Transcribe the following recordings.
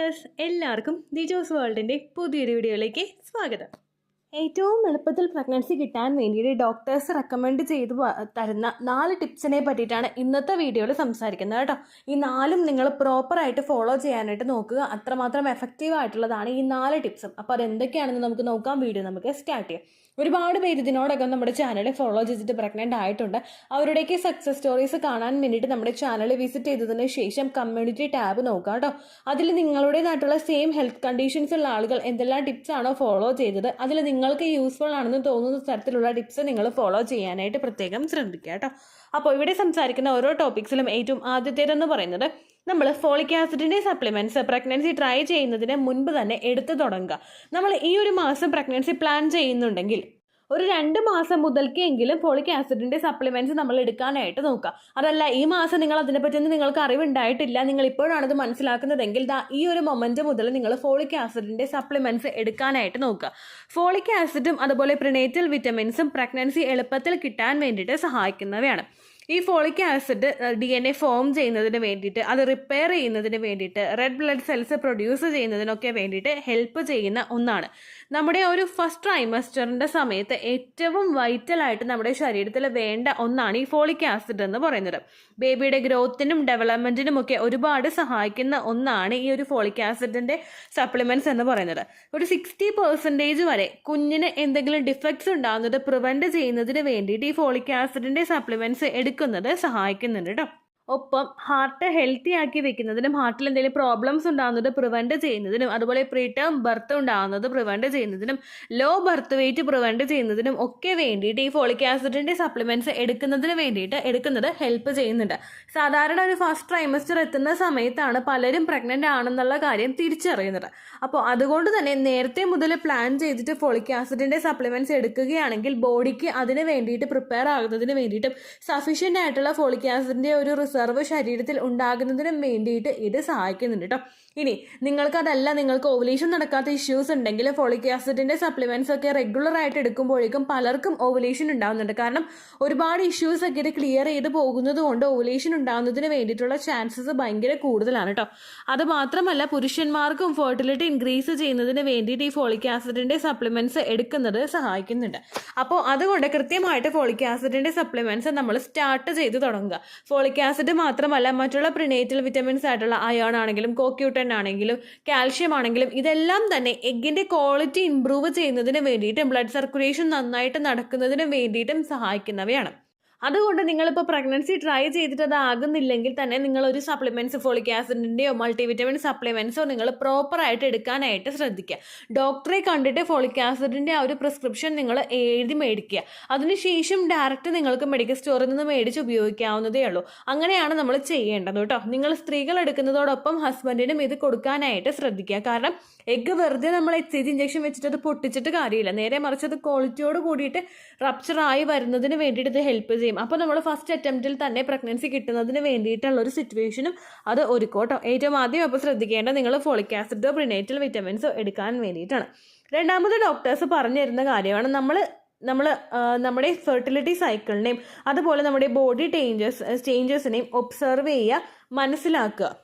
Viewers എല്ലാവർക്കും ദിജോസ് വേൾഡിൻ്റെ പുതിയൊരു വീഡിയോയിലേക്ക് സ്വാഗതം. ഏറ്റവും എളുപ്പത്തിൽ പ്രഗ്നൻസി കിട്ടാൻ വേണ്ടിയിട്ട് ഡോക്ടേഴ്സ് റെക്കമെൻഡ് ചെയ്ത് തരുന്ന 4 ടിപ്സിനെ പറ്റിയിട്ടാണ് ഇന്നത്തെ വീഡിയോയിൽ സംസാരിക്കുന്നത് കേട്ടോ. ഈ 4 നിങ്ങൾ പ്രോപ്പറായിട്ട് ഫോളോ ചെയ്യാനായിട്ട് നോക്കുക. അത്രമാത്രം എഫക്റ്റീവ് ആയിട്ടുള്ളതാണ് ഈ 4 ടിപ്സും. അപ്പോൾ അതെന്തൊക്കെയാണെന്ന് നമുക്ക് നോക്കാം. വീഡിയോ നമുക്ക് സ്റ്റാർട്ട് ചെയ്യാം. ഒരുപാട് പേര് ഇതിനോടകം നമ്മുടെ ചാനൽ ഫോളോ ചെയ്തിട്ട് പ്രഗ്നൻ്റ് ആയിട്ടുണ്ട്. അവരുടെയൊക്കെ സക്സസ് സ്റ്റോറീസ് കാണാൻ വേണ്ടിയിട്ട് നമ്മുടെ ചാനൽ വിസിറ്റ് ചെയ്തതിന് ശേഷം കമ്മ്യൂണിറ്റി ടാബ് നോക്കാം കേട്ടോ. അതിൽ നിങ്ങളുടേതായിട്ടുള്ള സെയിം ഹെൽത്ത് കണ്ടീഷൻസ് ഉള്ള ആളുകൾ എന്തെല്ലാം ടിപ്സ് ആണോ ഫോളോ ചെയ്തത്, അതിൽ നിങ്ങൾക്ക് യൂസ്ഫുൾ ആണെന്ന് തോന്നുന്ന തരത്തിലുള്ള ടിപ്സ് നിങ്ങൾ ഫോളോ ചെയ്യാനായിട്ട് പ്രത്യേകം ശ്രദ്ധിക്കുക കേട്ടോ. അപ്പോൾ ഇവിടെ സംസാരിക്കുന്ന ഓരോ ടോപ്പിക്സിലും ഏറ്റവും ആദ്യത്തേതെന്ന് പറയുന്നത് നമ്മൾ ഫോളിക് ആസിഡിൻ്റെ സപ്ലിമെൻറ്റ്സ് പ്രഗ്നൻസി ട്രൈ ചെയ്യുന്നതിന് മുൻപ് തന്നെ എടുത്തു തുടങ്ങുക. നമ്മൾ ഈ ഒരു മാസം പ്രഗ്നൻസി പ്ലാൻ ചെയ്യുന്നുണ്ടെങ്കിൽ ഒരു 2 മാസം മുതൽക്കെങ്കിലും ഫോളിക് ആസിഡിൻ്റെ സപ്ലിമെൻറ്റ്സ് നമ്മൾ എടുക്കാനായിട്ട് നോക്കുക. അതല്ല ഈ മാസം നിങ്ങൾ അതിനെപ്പറ്റിയൊന്നും നിങ്ങൾക്ക് അറിവുണ്ടായിട്ടില്ല, നിങ്ങൾ ഇപ്പോഴാണത് മനസ്സിലാക്കുന്നതെങ്കിൽ ഈ ഒരു മൊമെൻറ്റ് മുതൽ നിങ്ങൾ ഫോളിക് ആസിഡിൻ്റെ സപ്ലിമെൻറ്റ്സ് എടുക്കാനായിട്ട് നോക്കുക. ഫോളിക് ആസിഡും അതുപോലെ പ്രിനേറ്റൽ വിറ്റമിൻസും പ്രഗ്നൻസി എളുപ്പത്തിൽ കിട്ടാൻ വേണ്ടിയിട്ട് സഹായിക്കുന്നവയാണ്. ഈ ഫോളിക് ആസിഡ് DNA ഫോം ചെയ്യുന്നതിന് വേണ്ടിയിട്ട്, അത് റിപ്പയർ ചെയ്യുന്നതിന് വേണ്ടിയിട്ട്, റെഡ് ബ്ലഡ് സെൽസ് പ്രൊഡ്യൂസ് ചെയ്യുന്നതിനൊക്കെ വേണ്ടിയിട്ട് ഹെൽപ്പ് ചെയ്യുന്ന ഒന്നാണ്. നമ്മുടെ ഒരു ഫസ്റ്റ് ട്രൈമസ്റ്ററിൻ്റെ സമയത്ത് ഏറ്റവും വൈറ്റലായിട്ട് നമ്മുടെ ശരീരത്തിൽ വേണ്ട ഒന്നാണ് ഈ ഫോളിക് ആസിഡ് എന്ന് പറയുന്നത്. ബേബിയുടെ ഗ്രോത്തിനും ഡെവലപ്മെൻറ്റിനും ഒക്കെ ഒരുപാട് സഹായിക്കുന്ന ഒന്നാണ് ഈ ഒരു ഫോളിക് ആസിഡിൻ്റെ സപ്ലിമെൻറ്റ്സ് എന്ന് പറയുന്നത്. ഒരു 60% വരെ കുഞ്ഞിന് എന്തെങ്കിലും ഡിഫക്ട്സ് ഉണ്ടാകുന്നത് പ്രിവെൻറ്റ് ചെയ്യുന്നതിന് വേണ്ടിയിട്ട് ഈ ഫോളിക് ആസിഡിൻ്റെ സപ്ലിമെൻറ്റ്സ് എടുക്കുന്നത് സഹായിക്കുന്നുണ്ട് കേട്ടോ. ഒപ്പം ഹാർട്ട് ഹെൽത്തി ആക്കി വെക്കുന്നതിനും ഹാർട്ടിൽ എന്തെങ്കിലും പ്രോബ്ലംസ് ഉണ്ടാകുന്നത് പ്രിവെൻറ്റ് ചെയ്യുന്നതിനും, അതുപോലെ പ്രീടേം ബർത്ത് ഉണ്ടാകുന്നത് പ്രിവെൻറ്റ് ചെയ്യുന്നതിനും, ലോ ബർത്ത് വെയിറ്റ് പ്രിവെൻറ്റ് ചെയ്യുന്നതിനും ഒക്കെ വേണ്ടിയിട്ട് ഈ ഫോളിക് ആസിഡിൻ്റെ സപ്ലിമെൻറ്റ്സ് എടുക്കുന്നത് ഹെൽപ്പ് ചെയ്യുന്നുണ്ട്. സാധാരണ ഒരു ഫസ്റ്റ് ട്രൈമസ്റ്റർ എത്തുന്ന സമയത്താണ് പലരും പ്രഗ്നൻ്റ് ആണെന്നുള്ള കാര്യം തിരിച്ചറിയുന്നത്. അപ്പോൾ അതുകൊണ്ട് തന്നെ നേരത്തെ മുതൽ പ്ലാൻ ചെയ്തിട്ട് ഫോളിക് ആസിഡിൻ്റെ സപ്ലിമെൻറ്റ്സ് എടുക്കുകയാണെങ്കിൽ ബോഡിക്ക് അതിന് വേണ്ടിയിട്ട് പ്രിപ്പയർ ആകുന്നതിന് വേണ്ടിയിട്ടും സഫീഷ്യൻ്റ് ആയിട്ടുള്ള ഫോളിക് ആസിഡിൻ്റെ ഒരു റിസർവ് ശരീരത്തിൽ ഉണ്ടാകുന്നതിനും വേണ്ടിയിട്ട് ഇത് സഹായിക്കുന്നുണ്ട് കേട്ടോ. ഇനി നിങ്ങൾക്ക് ഓവുലേഷൻ നടക്കാത്ത ഇഷ്യൂസ് ഉണ്ടെങ്കിൽ ഫോളിക് ആസിഡിൻ്റെ സപ്ലിമെൻറ്റ്സ് ഒക്കെ റെഗുലർ ആയിട്ട് എടുക്കുമ്പോഴേക്കും പലർക്കും ഓവുലേഷൻ ഉണ്ടാകുന്നുണ്ട്. കാരണം ഒരുപാട് ഇഷ്യൂസ് ഒക്കെ ഇത് ക്ലിയർ ചെയ്ത് പോകുന്നത് കൊണ്ട് ഓവുലേഷൻ ഉണ്ടാകുന്നതിന് വേണ്ടിയിട്ടുള്ള ചാൻസസ് ഭയങ്കര കൂടുതലാണ് കേട്ടോ. അത് മാത്രമല്ല പുരുഷന്മാർക്കും ഫെർട്ടിലിറ്റി ഇൻക്രീസ് ചെയ്യുന്നതിന് വേണ്ടിയിട്ട് ഈ ഫോളിക് ആസിഡിൻ്റെ സപ്ലിമെൻറ്റ്സ് എടുക്കുന്നത് സഹായിക്കുന്നുണ്ട്. അപ്പോൾ അതുകൊണ്ട് കൃത്യമായിട്ട് ഫോളിക് ആസിഡിൻ്റെ സപ്ലിമെൻറ്റ്സ് നമ്മൾ സ്റ്റാർട്ട് ചെയ്ത് തുടങ്ങുക. ഫോളിക് ആസിഡ് മാത്രമല്ല മറ്റുള്ള പ്രിനേറ്റൽ വിറ്റമിൻസ് ആയിട്ടുള്ള അയോൺ ആണെങ്കിലും കോക്യൂട്ടൻ ആണെങ്കിലും കാൽഷ്യം ആണെങ്കിലും ഇതെല്ലാം തന്നെ എഗ്ഗിന്റെ ക്വാളിറ്റി ഇംപ്രൂവ് ചെയ്യുന്നതിന് വേണ്ടിയിട്ടും ബ്ലഡ് സർക്കുലേഷൻ നന്നായിട്ട് നടക്കുന്നതിന് വേണ്ടിയിട്ടും സഹായിക്കുന്നവയാണ്. അതുകൊണ്ട് നിങ്ങളിപ്പോൾ പ്രഗ്നൻസി ട്രൈ ചെയ്തിട്ട് അതാകുന്നില്ലെങ്കിൽ തന്നെ നിങ്ങളൊരു സപ്ലിമെൻറ്റ്സ് ഫോളിക് ആസിഡിൻ്റെയോ മൾട്ടിവിറ്റമിൻ സപ്ലിമെൻറ്റ്സോ നിങ്ങൾ പ്രോപ്പറായിട്ട് എടുക്കാനായിട്ട് ശ്രദ്ധിക്കുക. ഡോക്ടറെ കണ്ടിട്ട് ഫോളിക് ആസിഡിൻ്റെ ആ ഒരു പ്രിസ്ക്രിപ്ഷൻ നിങ്ങൾ എഴുതി മേടിക്കുക. അതിനുശേഷം ഡയറക്റ്റ് നിങ്ങൾക്ക് മെഡിക്കൽ സ്റ്റോറിൽ നിന്ന് മേടിച്ച് ഉപയോഗിക്കാവുന്നതേ ഉള്ളൂ. അങ്ങനെയാണ് നമ്മൾ ചെയ്യേണ്ടത് കേട്ടോ. നിങ്ങൾ സ്ത്രീകൾ എടുക്കുന്നതോടൊപ്പം ഹസ്ബൻഡിനും ഇത് കൊടുക്കാനായിട്ട് ശ്രദ്ധിക്കുക. കാരണം എഗ്ഗ് വെറുതെ നമ്മൾ HCG ഇഞ്ചക്ഷൻ വെച്ചിട്ട് അത് പൊട്ടിച്ചിട്ട് കാര്യമില്ല. നേരെ മറിച്ച് അത് ക്വാളിറ്റിയോട് കൂടിയിട്ട് റപ്ചറായി വരുന്നതിന് വേണ്ടിയിട്ട് ഇത് ഹെൽപ്പ് ചെയ്യും. അപ്പോൾ നമ്മൾ ഫസ്റ്റ് അറ്റംപ്റ്റിൽ തന്നെ പ്രഗ്നൻസി കിട്ടുന്നതിന് വേണ്ടിയിട്ടുള്ള ഒരു സിറ്റുവേഷനും അത് ഒരുക്കോട്ടോ. ഏറ്റവും ആദ്യം അപ്പോൾ ശ്രദ്ധിക്കേണ്ടത് നിങ്ങൾ ഫോളിക് ആസിഡോ പ്രിനേറ്റൽ വിറ്റമിൻസോ എടുക്കാൻ വേണ്ടിയിട്ടാണ്. രണ്ടാമത് ഡോക്ടേഴ്സ് പറഞ്ഞു തരുന്ന കാര്യമാണ് നമ്മുടെ ഫെർട്ടിലിറ്റി സൈക്കിളിനെയും അതുപോലെ നമ്മുടെ ബോഡി ചേഞ്ചസിനെയും ഒബ്സർവ് ചെയ്യുക, മനസ്സിലാക്കുക.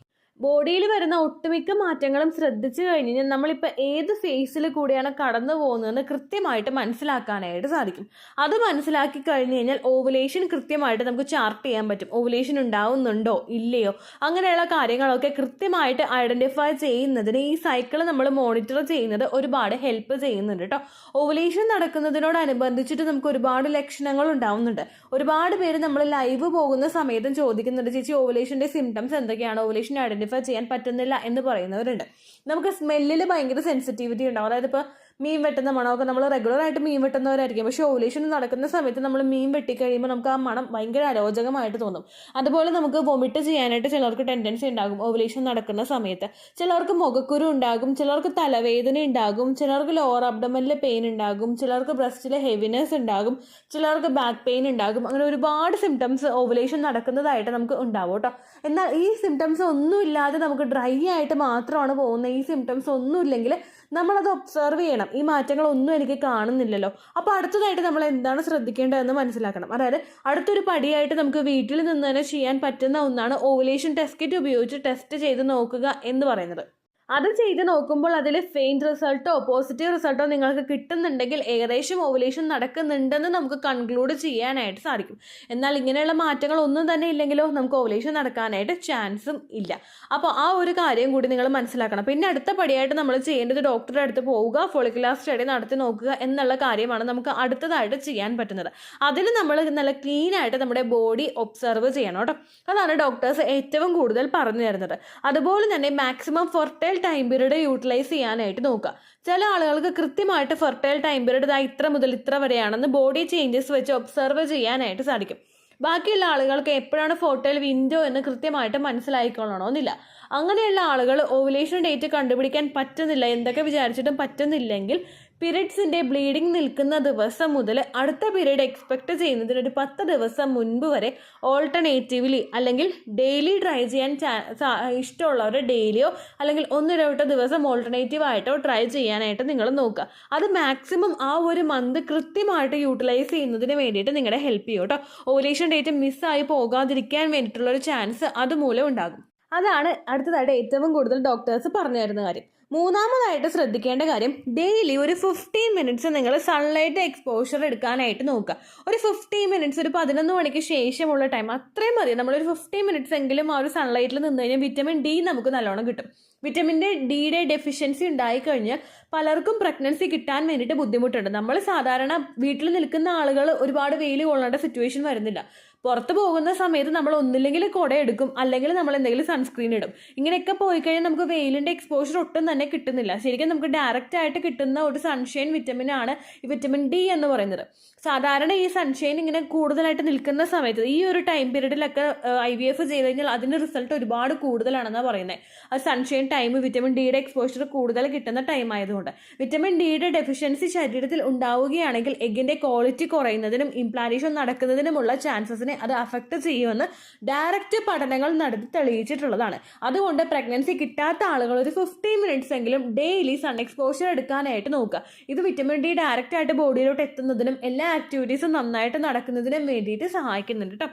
ബോഡിയിൽ വരുന്ന ഒട്ടുമിക്ക മാറ്റങ്ങളും ശ്രദ്ധിച്ചു കഴിഞ്ഞ് കഴിഞ്ഞാൽ നമ്മളിപ്പോൾ ഏത് ഫേസിൽ കൂടിയാണ് കടന്നു പോകുന്നതെന്ന് കൃത്യമായിട്ട് മനസ്സിലാക്കാനായിട്ട് സാധിക്കും. അത് മനസ്സിലാക്കി കഴിഞ്ഞ് കഴിഞ്ഞാൽ ഓവുലേഷൻ കൃത്യമായിട്ട് നമുക്ക് ചാർട്ട് ചെയ്യാൻ പറ്റും. ഓവുലേഷൻ ഉണ്ടാവുന്നുണ്ടോ ഇല്ലയോ അങ്ങനെയുള്ള കാര്യങ്ങളൊക്കെ കൃത്യമായിട്ട് ഐഡൻറ്റിഫൈ ചെയ്യുന്നതിന് ഈ സൈക്കിൾ നമ്മൾ മോണിറ്റർ ചെയ്യുന്നത് ഒരുപാട് ഹെൽപ്പ് ചെയ്യുന്നുണ്ട് കേട്ടോ. ഓവുലേഷൻ നടക്കുന്നതിനോടനുബന്ധിച്ചിട്ട് നമുക്ക് ഒരുപാട് ലക്ഷണങ്ങൾ ഉണ്ടാവുന്നുണ്ട്. ഒരുപാട് പേര് നമ്മൾ ലൈവ് പോകുന്ന സമയത്തും ചോദിക്കുന്നുണ്ട്, ചേച്ചി ഓവുലേഷൻ്റെ സിംറ്റംസ് എന്തൊക്കെയാണ്, ഓവുലേഷൻ ഐഡൻറ്റിഫൈ ചെയ്യാൻ പറ്റുന്നില്ല എന്ന് പറയുന്നവരുണ്ട്. നമുക്ക് സ്മെല്ലിൽ ഭയങ്കര സെൻസിറ്റിവിറ്റി ഉണ്ടാവും. അതായത് ഇപ്പോൾ മീൻ വെട്ടുന്ന മണമൊക്കെ നമ്മൾ റെഗുലറായിട്ട് മീൻ വെട്ടുന്നവരായിരിക്കും. പക്ഷേ ഓവുലേഷൻ നടക്കുന്ന സമയത്ത് നമ്മൾ മീൻ വെട്ടിക്കഴിയുമ്പോൾ നമുക്ക് ആ മണം ഭയങ്കര അരോചകമായിട്ട് തോന്നും. അതുപോലെ നമുക്ക് വൊമിറ്റ് ചെയ്യാനായിട്ട് ചിലർക്ക് ടെൻഡൻസി ഉണ്ടാകും ഓവുലേഷൻ നടക്കുന്ന സമയത്ത്. ചിലർക്ക് മുഖക്കുരു ഉണ്ടാകും, ചിലർക്ക് തലവേദന ഉണ്ടാകും, ചിലർക്ക് ലോവർ അബ്ഡമനിൽ പെയിൻ ഉണ്ടാകും, ചിലർക്ക് ബ്രസ്റ്റിൽ ഹെവിനെസ് ഉണ്ടാകും, ചിലർക്ക് ബാക്ക് പെയിൻ ഉണ്ടാകും. അങ്ങനെ ഒരുപാട് സിംറ്റംസ് ഓവുലേഷൻ നടക്കുന്നതായിട്ട് നമുക്ക് ഉണ്ടാവും കേട്ടോ. എന്നാൽ ഈ സിംറ്റംസ് ഒന്നും ഇല്ലാതെ നമുക്ക് ഡ്രൈ ആയിട്ട് മാത്രമാണ് പോകുന്നത്. ഈ സിംറ്റംസ് ഒന്നും ഇല്ലെങ്കിൽ നമ്മളത് ഒബ്സർവ് ചെയ്യണം. ഈ മാറ്റങ്ങളൊന്നും എനിക്ക് കാണുന്നില്ലല്ലോ. അപ്പോൾ അടുത്തതായിട്ട് നമ്മൾ എന്താണ് ശ്രദ്ധിക്കേണ്ടതെന്ന് മനസ്സിലാക്കണം. അതായത് അടുത്തൊരു പടിയായിട്ട് നമുക്ക് വീട്ടിൽ നിന്ന് തന്നെ ചെയ്യാൻ പറ്റുന്ന ഒന്നാണ് ഓവുലേഷൻ ടെസ്റ്റ് കിറ്റ് ഉപയോഗിച്ച് ടെസ്റ്റ് ചെയ്ത് നോക്കുക എന്ന് പറയുന്നത്. അത് ചെയ്ത് നോക്കുമ്പോൾ അതിൽ ഫെയിൻറ്റ് റിസൾട്ടോ പോസിറ്റീവ് റിസൾട്ടോ നിങ്ങൾക്ക് കിട്ടുന്നുണ്ടെങ്കിൽ ഏകദേശം ഓവുലേഷൻ നടക്കുന്നുണ്ടെന്ന് നമുക്ക് കൺക്ലൂഡ് ചെയ്യാനായിട്ട് സാധിക്കും. എന്നാൽ ഇങ്ങനെയുള്ള മാറ്റങ്ങൾ ഒന്നും തന്നെ ഇല്ലെങ്കിലോ നമുക്ക് ഓവുലേഷൻ നടക്കാനായിട്ട് ചാൻസും ഇല്ല. അപ്പോൾ ആ ഒരു കാര്യം കൂടി നിങ്ങൾ മനസ്സിലാക്കണം. പിന്നെ അടുത്ത പടിയായിട്ട് നമ്മൾ ചെയ്യേണ്ടത് ഡോക്ടറുടെ അടുത്ത് പോവുക, ഫോളിക്കുലാർ സ്റ്റഡി നടത്തി നോക്കുക എന്നുള്ള കാര്യമാണ് നമുക്ക് അടുത്തതായിട്ട് ചെയ്യാൻ പറ്റുന്നത്. അതിന് നമ്മൾ നല്ല ക്ലീൻ ആയിട്ട് നമ്മുടെ ബോഡി ഒബ്സർവ് ചെയ്യണം കേട്ടോ. അതാണ് ഡോക്ടേഴ്സ് ഏറ്റവും കൂടുതൽ പറഞ്ഞു തരുന്നത്. അതുപോലെ തന്നെ maximum fertile time period utilise ചെയ്യാനായിട്ട് നോക്കുക. ചില ആളുകൾക്ക് കൃത്യമായിട്ട് ഫെർട്ടൈൽ ടൈം പീരീഡ് ഇത്ര മുതൽ ഇത്ര വരെയാണെന്ന് ബോഡി ചേഞ്ചസ് വെച്ച് ഒബ്സർവ് ചെയ്യാനായിട്ട് സാധിക്കും. ബാക്കിയുള്ള ആളുകൾക്ക് എപ്പോഴാണ് ഫെർട്ടൈൽ വിൻഡോ എന്ന് കൃത്യമായിട്ട് മനസ്സിലായിക്കൊള്ളണമെന്നില്ല. അങ്ങനെയുള്ള ആളുകൾ ഓവുലേഷൻ ഡേറ്റ് കണ്ടുപിടിക്കാൻ പറ്റുന്നില്ല, എന്തൊക്കെ വിചാരിച്ചിട്ടും പറ്റുന്നില്ലെങ്കിൽ പീരിയഡ്സിൻ്റെ ബ്ലീഡിങ് നിൽക്കുന്ന ദിവസം മുതൽ അടുത്ത പീരീഡ് എക്സ്പെക്ട് ചെയ്യുന്നതിന് ഒരു 10 ദിവസം മുൻപ് വരെ ഓൾട്ടർനേറ്റീവ്ലി അല്ലെങ്കിൽ ഡെയിലി ട്രൈ ചെയ്യാൻ ഇഷ്ടമുള്ളവർ ഡെയിലിയോ അല്ലെങ്കിൽ 1-2 ദിവസം ഓൾട്ടർനേറ്റീവ് ആയിട്ടോ ട്രൈ ചെയ്യാനായിട്ട് നിങ്ങൾ നോക്കുക. അത് മാക്സിമം ആ ഒരു മന്ത് കൃത്യമായിട്ട് യൂട്ടിലൈസ് ചെയ്യുന്നതിന് വേണ്ടിയിട്ട് നിങ്ങളെ ഹെൽപ്പ് ചെയ്യും കേട്ടോ. ഓവുലേഷൻ ഡേറ്റ് മിസ്സായി പോകാതിരിക്കാൻ വേണ്ടിയിട്ടുള്ളൊരു ചാൻസ് അതുമൂലം ഉണ്ടാകും. അതാണ് അടുത്തതായിട്ട് ഏറ്റവും കൂടുതൽ ഡോക്ടേഴ്സ് പറഞ്ഞു തരുന്ന കാര്യം. മൂന്നാമതായിട്ട് ശ്രദ്ധിക്കേണ്ട കാര്യം, ഡെയിലി ഒരു 15 മിനിറ്റ്സ് നിങ്ങൾ സൺലൈറ്റ് എക്സ്പോഷർ എടുക്കാനായിട്ട് നോക്കുക. ഒരു 15 മിനിറ്റ്സ്, ഒരു 11 മണിക്ക് ശേഷമുള്ള ടൈം അത്രയും മതി. നമ്മളൊരു 15 മിനിറ്റ്സ് എങ്കിലും ആ ഒരു സൺലൈറ്റിൽ നിന്ന് കഴിഞ്ഞാൽ വിറ്റമിൻ ഡി നമുക്ക് നല്ലോണം കിട്ടും. വിറ്റമിൻ ഡിയുടെ ഡെഫിഷ്യൻസി ഉണ്ടായിക്കഴിഞ്ഞാൽ പലർക്കും പ്രഗ്നൻസി കിട്ടാൻ വേണ്ടിയിട്ട് ബുദ്ധിമുട്ടുണ്ട്. നമ്മൾ സാധാരണ വീട്ടിൽ നിൽക്കുന്ന ആളുകൾ ഒരുപാട് വെയിൽ കൊള്ളേണ്ട സിറ്റുവേഷൻ വരുന്നില്ല. പുറത്ത് പോകുന്ന സമയത്ത് നമ്മൾ ഒന്നില്ലെങ്കിൽ കുട എടുക്കും, അല്ലെങ്കിൽ നമ്മൾ എന്തെങ്കിലും സൺസ്ക്രീൻ ഇടും. ഇങ്ങനെയൊക്കെ പോയി കഴിഞ്ഞാൽ നമുക്ക് വെയിലിൻ്റെ എക്സ്പോഷർ ഒട്ടും തന്നെ കിട്ടുന്നില്ല. ശരിക്കും നമുക്ക് ഡയറക്റ്റ് ആയിട്ട് കിട്ടുന്ന ഒരു സൺഷൈൻ വിറ്റമിൻ ആണ് ഈ വിറ്റമിൻ ഡി എന്ന് പറയുന്നത്. സാധാരണ ഈ സൺഷൈൻ ഇങ്ങനെ കൂടുതലായിട്ട് നിൽക്കുന്ന സമയത്ത് ഈ ഒരു ടൈം പീരീഡിലൊക്കെ IVF ചെയ്ത് കഴിഞ്ഞാൽ അതിൻ്റെ റിസൾട്ട് ഒരുപാട് കൂടുതലാണെന്നാണ് പറയുന്നത്. അത് സൺഷൈൻ ടൈം വിറ്റമിൻ ഡിയുടെ എക്സ്പോഷർ കൂടുതൽ കിട്ടുന്ന ടൈം ആയതുകൊണ്ട്. വിറ്റമിൻ ഡിയുടെ ഡെഫിഷ്യൻസി ശരീരത്തിൽ ഉണ്ടാവുകയാണെങ്കിൽ എഗ്ഗിൻ്റെ ക്വാളിറ്റി കുറയുന്നതിനും ഇംപ്ലാന്റേഷൻ നടക്കുന്നതിനുമുള്ള ചാൻസസിനെ അത് അഫക്റ്റ് ചെയ്യുമെന്ന് ഡയറക്റ്റ് പഠനങ്ങൾ നടത്തി തെളിയിച്ചിട്ടുള്ളതാണ്. അതുകൊണ്ട് പ്രഗ്നൻസി കിട്ടാത്ത ആളുകൾ ഒരു 15 മിനിറ്റ്സ് എങ്കിലും ഡെയിലി സൺ എക്സ്പോഷർ എടുക്കാനായിട്ട് നോക്കുക. ഇത് വിറ്റമിൻ ഡി ഡയറക്റ്റ് ആയിട്ട് ബോഡിയിലോട്ട് എത്തുന്നതിനും എല്ലാ ആക്ടിവിറ്റീസും നന്നായിട്ട് നടക്കുന്നതിനും വേണ്ടിയിട്ട് സഹായിക്കുന്നുണ്ട് കേട്ടോ.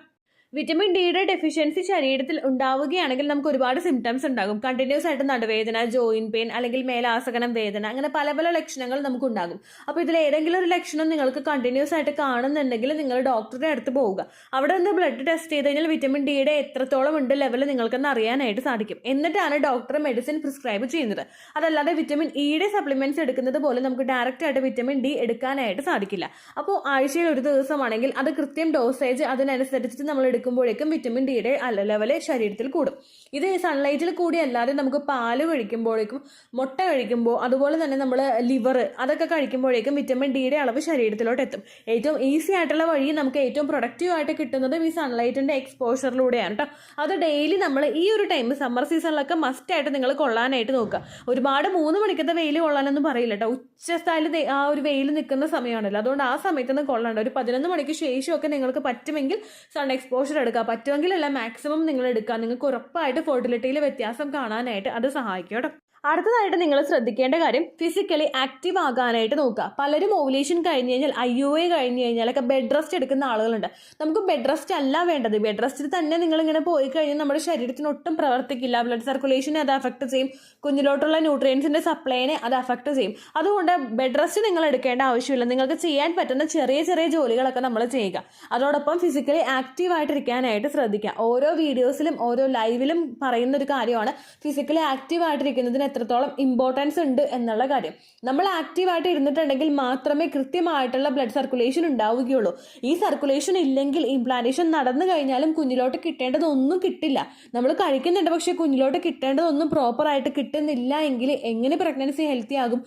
വിറ്റമിൻ ഡിയുടെ ഡെഫിഷ്യൻസി ശരീരത്തിൽ ഉണ്ടാവുകയാണെങ്കിൽ നമുക്ക് ഒരുപാട് സിംറ്റംസ് ഉണ്ടാകും. കണ്ടിന്യൂസ് ആയിട്ട് നടുവേദന, ജോയിന്റ് പെയിൻ, അല്ലെങ്കിൽ മേലാസകനം വേദന, അങ്ങനെ പല പല ലക്ഷണങ്ങൾ നമുക്കുണ്ടാകും. അപ്പോൾ ഇതിൽ ഏതെങ്കിലും ഒരു ലക്ഷണം നിങ്ങൾക്ക് കണ്ടിന്യൂസ് ആയിട്ട് കാണുന്നുണ്ടെങ്കിൽ നിങ്ങൾ ഡോക്ടറുടെ അടുത്ത് പോവുക. അവിടെ നിന്ന് ബ്ലഡ് ടെസ്റ്റ് ചെയ്ത് കഴിഞ്ഞാൽ വിറ്റമിൻ ഡിയുടെ എത്രത്തോളം ഉണ്ട് ലെവൽ നിങ്ങൾക്കൊന്ന് അറിയാനായിട്ട് സാധിക്കും. എന്നിട്ടാണ് ഡോക്ടർ മെഡിസിൻ പ്രിസ്ക്രൈബ് ചെയ്യുന്നത്. അതല്ലാതെ വിറ്റമിൻ ഇയുടെ സപ്ലിമെന്റ്സ് എടുക്കുന്നത് പോലെ നമുക്ക് ഡയറക്റ്റ് ആയിട്ട് വിറ്റമിൻ ഡി എടുക്കാനായിട്ട് സാധിക്കില്ല. അപ്പോൾ ആഴ്ചയിൽ ഒരു ദിവസമാണെങ്കിൽ അത് കൃത്യം ഡോസേജ് അതിനനുസരിച്ചിട്ട് നമ്മൾ എടുക്കുമ്പോഴേക്കും വിറ്റമിൻ ഡിയുടെ ലെവല് ശരീരത്തിൽ കൂടും. ഇത് സൺലൈറ്റിൽ കൂടി അല്ലാതെ നമുക്ക് പാല് കഴിക്കുമ്പോഴേക്കും, മുട്ട കഴിക്കുമ്പോൾ, അതുപോലെ തന്നെ നമ്മൾ ലിവർ അതൊക്കെ കഴിക്കുമ്പോഴേക്കും വിറ്റമിൻ ഡിയുടെ അളവ് ശരീരത്തിലോട്ട് എത്തും. ഏറ്റവും ഈസി ആയിട്ടുള്ള വഴി, നമുക്ക് ഏറ്റവും പ്രൊഡക്റ്റീവ് ആയിട്ട് കിട്ടുന്നത് ഈ സൺലൈറ്റിൻ്റെ എക്സ്പോഷറിലൂടെയാണ് കേട്ടോ. അത് ഡെയിലി നമ്മൾ ഈ ഒരു ടൈം സമ്മർ സീസണിലൊക്കെ മസ്റ്റായിട്ട് നിങ്ങൾ കൊള്ളാനായിട്ട് നോക്കുക. ഒരുപാട് 3 മണിക്കത്തെ വെയിൽ കൊള്ളാനൊന്നും പറയില്ല കേട്ടോ. ഉച്ചസ്ഥായിൽ ആ ഒരു വെയിൽ നിൽക്കുന്ന സമയമാണല്ലോ, അതുകൊണ്ട് ആ സമയത്തൊന്നും കൊള്ളാണ്ട് ഒരു 11 മണിക്ക് ശേഷമൊക്കെ നിങ്ങൾക്ക് പറ്റുമെങ്കിൽ സൺ എക്സ്പോഷർ എടുക്കുക. പറ്റുമെങ്കിലല്ല മാക്സിമം നിങ്ങൾ എടുക്കുക. നിങ്ങൾക്ക് ഉറപ്പായിട്ട് ഫെർട്ടിലിറ്റിയിൽ വ്യത്യാസം കാണാനായിട്ട് അത് സഹായിക്കും കേട്ടോ. അടുത്തതായിട്ട് നിങ്ങൾ ശ്രദ്ധിക്കേണ്ട കാര്യം, ഫിസിക്കലി ആക്റ്റീവ് ആകാനായിട്ട് നോക്കുക. പലരും ഓവുലേഷൻ കഴിഞ്ഞ് കഴിഞ്ഞാൽ IUI കഴിഞ്ഞ് കഴിഞ്ഞാലൊക്കെ ബെഡ് റെസ്റ്റ് എടുക്കുന്ന ആളുകളുണ്ട്. നമുക്ക് ബെഡ് റെസ്റ്റ് അല്ല വേണ്ടത്. ബെഡ് റെസ്റ്റിൽ തന്നെ നിങ്ങളിങ്ങനെ പോയി കഴിഞ്ഞാൽ നമ്മുടെ ശരീരത്തിന് ഒട്ടും പ്രവർത്തിക്കില്ല. ബ്ലഡ് സർക്കുലേഷനെ അത് അഫക്റ്റ് ചെയ്യും. കുഞ്ഞിലോട്ടുള്ള ന്യൂട്രിയൻസിൻ്റെ സപ്ലൈനെ അത് അഫക്റ്റ് ചെയ്യും. അതുകൊണ്ട് ബെഡ് റെസ്റ്റ് നിങ്ങൾ എടുക്കേണ്ട ആവശ്യമില്ല. നിങ്ങൾക്ക് ചെയ്യാൻ പറ്റുന്ന ചെറിയ ചെറിയ ജോലികളൊക്കെ നമ്മൾ ചെയ്യുക. അതോടൊപ്പം ഫിസിക്കലി ആക്റ്റീവായിട്ടിരിക്കാനായിട്ട് ശ്രദ്ധിക്കുക. ഓരോ വീഡിയോസിലും ഓരോ ലൈവിലും പറയുന്ന ഒരു കാര്യമാണ് ഫിസിക്കലി ആക്റ്റീവായിട്ടിരിക്കുന്നതിന് എത്രത്തോളം ഇമ്പോർട്ടൻസ് ഉണ്ട് എന്നുള്ള കാര്യം. നമ്മൾ ആക്റ്റീവായിട്ട് ഇരുന്നിട്ടുണ്ടെങ്കിൽ മാത്രമേ കൃത്യമായിട്ടുള്ള ബ്ലഡ് സർക്കുലേഷൻ ഉണ്ടാവുകയുള്ളൂ. ഈ സർക്കുലേഷൻ ഇല്ലെങ്കിൽ ഇംപ്ലാന്റേഷൻ നടന്നു കഴിഞ്ഞാലും കുഞ്ഞിലോട്ട് കിട്ടേണ്ടതൊന്നും കിട്ടില്ല. നമ്മൾ കഴിക്കുന്നുണ്ട്, പക്ഷേ കുഞ്ഞിലോട്ട് കിട്ടേണ്ടതൊന്നും പ്രോപ്പറായിട്ട് കിട്ടുന്നില്ല എങ്കിൽ എങ്ങനെ പ്രഗ്നൻസി ഹെൽത്തി ആകും?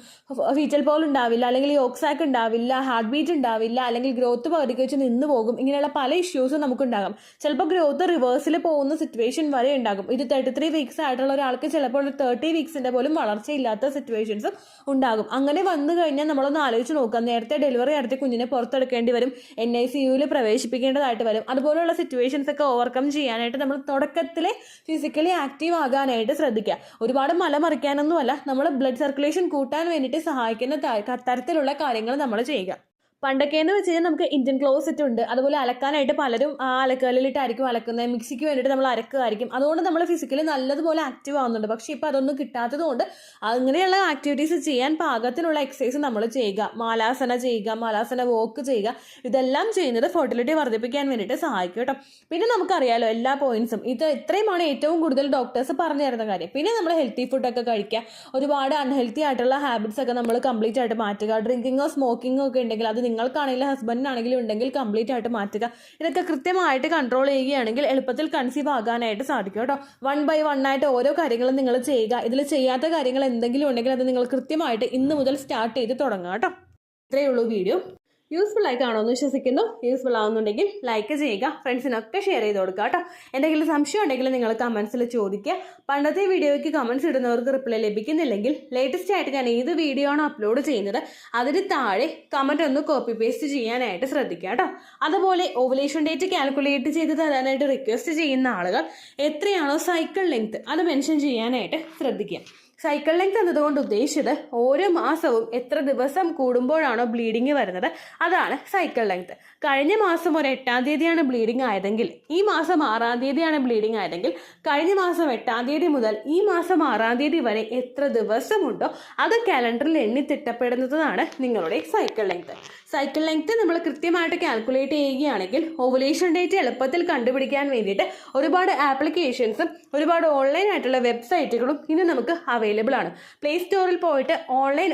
ഫീറ്റൽ പോൾ ഉണ്ടാവില്ല, അല്ലെങ്കിൽ യോക്സാക്ക് ഉണ്ടാവില്ല, ഹാർട്ട് ബീറ്റ് ഉണ്ടാവില്ല, അല്ലെങ്കിൽ ഗ്രോത്ത് പകുതിക്ക് വെച്ച് നിന്ന് പോകും. ഇങ്ങനെയുള്ള പല ഇഷ്യൂസും നമുക്കുണ്ടാകും. ചിലപ്പോൾ ഗ്രോത്ത് റിവേഴ്സിൽ പോകുന്ന സിറ്റുവേഷൻ വരെ ഉണ്ടാകും. ഇത് 33 വീക്സ് ആയിട്ടുള്ള ഒരാൾക്ക് ചിലപ്പോൾ ഒരു 30 വീക്സിൻ്റെ പോലും വളർച്ചയില്ലാത്ത സിറ്റുവേഷൻസും ഉണ്ടാകും. അങ്ങനെ വന്നു കഴിഞ്ഞാൽ നമ്മളൊന്ന് ആലോചിച്ച് നോക്കുക. നേരത്തെ ഡെലിവറി നടത്തി കുഞ്ഞിനെ പുറത്തെടുക്കേണ്ടി വരും, NICUവിൽ പ്രവേശിപ്പിക്കേണ്ടതായിട്ട് വരും. അതുപോലുള്ള സിറ്റുവേഷൻസ് ഒക്കെ ഓവർകം ചെയ്യാനായിട്ട് നമ്മൾ തുടക്കത്തിലെ ഫിസിക്കലി ആക്റ്റീവ് ആകാനായിട്ട് ശ്രദ്ധിക്കുക. ഒരുപാട് മലമറിക്കാനൊന്നുമല്ല, നമ്മൾ ബ്ലഡ് സർക്കുലേഷൻ കൂട്ടാൻ വേണ്ടിയിട്ട് സഹായിക്കുന്ന തരത്തിലുള്ള കാര്യങ്ങൾ നമ്മൾ ചെയ്യുക. പണ്ടൊക്കെ എന്ന് വെച്ച് കഴിഞ്ഞാൽ നമുക്ക് ഇന്ത്യൻ ക്ലോസറ്റ് ഉണ്ട്, അതുപോലെ അലക്കാനായിട്ട് പലരും ആ അലക്കല്ലിലിട്ടായിരിക്കും അലക്കുന്നത്, മിക്സിക്ക് വേണ്ടിയിട്ട് നമ്മൾ അരക്കുമായിരിക്കും. അതുകൊണ്ട് നമ്മൾ ഫിസിക്കലി നല്ലതുപോലെ ആക്റ്റീവ് ആവുന്നുണ്ട്. പക്ഷേ ഇപ്പോൾ അതൊന്നും കിട്ടാത്തത് കൊണ്ട് അങ്ങനെയുള്ള ആക്ടിവിറ്റീസ് ചെയ്യാൻ പാകത്തിനുള്ള എക്സസൈസ് നമ്മൾ ചെയ്യുക, മാലാസന ചെയ്യുക, മാലാസന വോക്ക് ചെയ്യുക. ഇതെല്ലാം ചെയ്യുന്നത് ഫെർട്ടിലിറ്റി വർദ്ധിപ്പിക്കാൻ വേണ്ടിയിട്ട് സഹായിക്കും കേട്ടോ. പിന്നെ നമുക്കറിയാലോ എല്ലാ പോയിന്റ്സും, ഇത്രയുമാണ് ഏറ്റവും കൂടുതൽ ഡോക്ടേഴ്സ് പറഞ്ഞു തരുന്ന കാര്യം. പിന്നെ നമ്മൾ ഹെൽത്തി ഫുഡൊക്കെ കഴിക്കുക, ഒരുപാട് അൺഹെൽത്തി ആയിട്ടുള്ള ഹാബിറ്റ്സ് ഒക്കെ നമ്മൾ കംപ്ലീറ്റ് ആയിട്ട് മാറ്റുക. ഡ്രിങ്കിങ്ങോ സ്മോക്കിങ്ങോ ഒക്കെ ഉണ്ടെങ്കിൽ അത് നിങ്ങൾക്കാണെങ്കിലും ഹസ്ബൻഡിനാണെങ്കിലും ഉണ്ടെങ്കിൽ കംപ്ലീറ്റ് ആയിട്ട് മാറ്റുക. ഇതൊക്കെ കൃത്യമായിട്ട് കൺട്രോൾ ചെയ്യുകയാണെങ്കിൽ എളുപ്പത്തിൽ കൺസീവ് ആകാനായിട്ട് സാധിക്കും കേട്ടോ. 1 by 1 ആയിട്ട് ഓരോ കാര്യങ്ങളും നിങ്ങൾ ചെയ്യുക. ഇതിൽ ചെയ്യാത്ത കാര്യങ്ങൾ എന്തെങ്കിലും ഉണ്ടെങ്കിൽ അത് നിങ്ങൾ കൃത്യമായിട്ട് ഇന്ന് മുതൽ സ്റ്റാർട്ട് ചെയ്ത് തുടങ്ങുക കേട്ടോ. ഇത്രയേ ഉള്ളൂ വീഡിയോ. യൂസ്ഫുൾ ആയി കാണുമെന്ന് വിശ്വസിക്കുന്നു. യൂസ്ഫുൾ ആവുന്നുണ്ടെങ്കിൽ ലൈക്ക് ചെയ്യുക, ഫ്രണ്ട്സിനൊക്കെ ഷെയർ ചെയ്ത് കൊടുക്കുക കേട്ടോ. എന്തെങ്കിലും സംശയം ഉണ്ടെങ്കിൽ നിങ്ങൾ കമൻസിൽ ചോദിക്കുക. പണ്ടത്തെ വീഡിയോയ്ക്ക് കമൻസ് ഇടുന്നവർക്ക് റിപ്ലൈ ലഭിക്കുന്നില്ലെങ്കിൽ ലേറ്റസ്റ്റ് ആയിട്ട് ഞാൻ ഏത് വീഡിയോ ആണോ അപ്ലോഡ് ചെയ്യുന്നത് അതിന് താഴെ കമൻറ്റ് ഒന്ന് കോപ്പി പേസ്റ്റ് ചെയ്യാനായിട്ട് ശ്രദ്ധിക്കുക കേട്ടോ. അതുപോലെ ഓവുലേഷൻ ഡേറ്റ് കാൽക്കുലേറ്റ് ചെയ്ത് തരാനായിട്ട് റിക്വസ്റ്റ് ചെയ്യുന്ന ആളുകൾ എത്രയാണോ സൈക്കിൾ ലെങ്ത് അത് മെൻഷൻ ചെയ്യാനായിട്ട് ശ്രദ്ധിക്കുക. സൈക്കിൾ ലെങ്ത് എന്നതുകൊണ്ട് ഉദ്ദേശിച്ചത് ഓരോ മാസവും എത്ര ദിവസം കൂടുമ്പോഴാണോ ബ്ലീഡിങ് വരുന്നത് അതാണ് സൈക്കിൾ ലെങ്ത്. കഴിഞ്ഞ മാസം ഒരു 8-ാം തീയതിയാണ് ബ്ലീഡിങ് ആയതെങ്കിൽ ഈ മാസം 6-ാം തീയതിയാണ് ബ്ലീഡിങ് ആയതെങ്കിൽ കഴിഞ്ഞ മാസം 8-ാം തീയതി മുതൽ ഈ മാസം 6-ാം തീയതി വരെ എത്ര ദിവസമുണ്ടോ അത് കാലണ്ടറിൽ എണ്ണി തിട്ടപ്പെടുന്നതാണ് നിങ്ങളുടെ സൈക്കിൾ ലെങ്ത്. സൈക്കിൾ ലെങ്ത് നമ്മൾ കൃത്യമായിട്ട് കാൽക്കുലേറ്റ് ചെയ്യുകയാണെങ്കിൽ ഓവുലേഷൻ ഡേറ്റ് എളുപ്പത്തിൽ കണ്ടുപിടിക്കാൻ വേണ്ടിയിട്ട് ഒരുപാട് ആപ്ലിക്കേഷൻസും ഒരുപാട് ഓൺലൈൻ ആയിട്ടുള്ള വെബ്സൈറ്റുകളും ഇന്ന് നമുക്ക് അവൈലബിൾ ആണ്. പ്ലേ സ്റ്റോറിൽ പോയിട്ട് ഓൺലൈൻ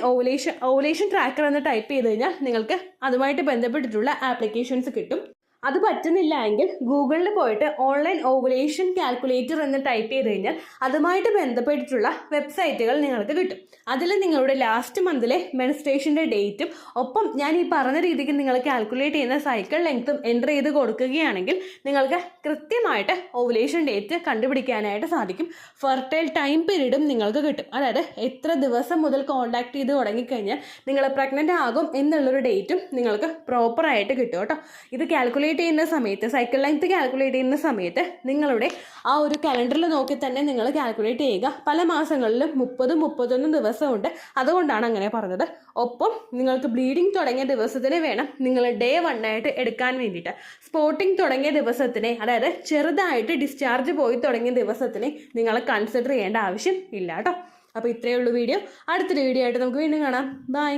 ഓവുലേഷൻ ട്രാക്കർ എന്ന് ടൈപ്പ് ചെയ്ത് കഴിഞ്ഞാൽ നിങ്ങൾക്ക് അതുമായിട്ട് ബന്ധപ്പെട്ടിട്ടുള്ള ആപ്ലിക്കേഷൻസ് കിട്ടും. അത് പറ്റുന്നില്ല എങ്കിൽ ഗൂഗിളിൽ പോയിട്ട് ഓൺലൈൻ ഓവുലേഷൻ കാൽക്കുലേറ്റർ എന്ന് ടൈപ്പ് ചെയ്ത് കഴിഞ്ഞാൽ അതുമായിട്ട് ബന്ധപ്പെട്ടിട്ടുള്ള വെബ്സൈറ്റുകൾ നിങ്ങൾക്ക് കിട്ടും. അതിൽ നിങ്ങളുടെ ലാസ്റ്റ് മന്തിലെ മെൻസ്ട്രേഷൻ്റെ ഡേറ്റും ഒപ്പം ഞാൻ ഈ പറഞ്ഞ രീതിക്ക് നിങ്ങൾ കാൽക്കുലേറ്റ് ചെയ്യുന്ന സൈക്കിൾ ലെങ്ത്തും എൻ്റർ ചെയ്ത് കൊടുക്കുകയാണെങ്കിൽ നിങ്ങൾക്ക് കൃത്യമായിട്ട് ഓവുലേഷൻ ഡേറ്റ് കണ്ടുപിടിക്കാനായിട്ട് സാധിക്കും. ഫെർട്ടൈൽ ടൈം പീരീഡും നിങ്ങൾക്ക് കിട്ടും. അതായത് എത്ര ദിവസം മുതൽ കോൺടാക്ട് ചെയ്ത് തുടങ്ങിക്കഴിഞ്ഞാൽ നിങ്ങൾ പ്രഗ്നൻ്റ് ആകും എന്നുള്ളൊരു ഡേറ്റും നിങ്ങൾക്ക് പ്രോപ്പറായിട്ട് കിട്ടും കേട്ടോ. ഇത് കാൽക്കുലേറ്റ് ചെയ്യുന്ന സമയത്ത് സൈക്കിൾ ലെങ്ത് കാൽക്കുലേറ്റ് ചെയ്യുന്ന സമയത്ത് നിങ്ങളുടെ ആ ഒരു കലണ്ടറിൽ നോക്കി തന്നെ നിങ്ങൾ കാൽക്കുലേറ്റ് ചെയ്യുക. പല മാസങ്ങളിലും 30-31 ദിവസമുണ്ട്, അതുകൊണ്ടാണ് അങ്ങനെ പറഞ്ഞത്. ഒപ്പം നിങ്ങൾക്ക് ബ്ലീഡിങ് തുടങ്ങിയ ദിവസത്തിന് വേണം നിങ്ങൾ ഡേ 1 ആയിട്ട് എടുക്കാൻ വേണ്ടിയിട്ട്. സ്പോട്ടിങ് തുടങ്ങിയ ദിവസത്തിനെ, അതായത് ചെറുതായിട്ട് ഡിസ്ചാർജ് പോയി തുടങ്ങിയ ദിവസത്തിനെ നിങ്ങൾ കൺസിഡർ ചെയ്യേണ്ട ആവശ്യം ഇല്ല കേട്ടോ. അപ്പോൾ ഇത്രയേ ഉള്ളൂ വീഡിയോ. അടുത്തൊരു വീഡിയോ ആയിട്ട് നമുക്ക് വീണ്ടും കാണാം. ബൈ.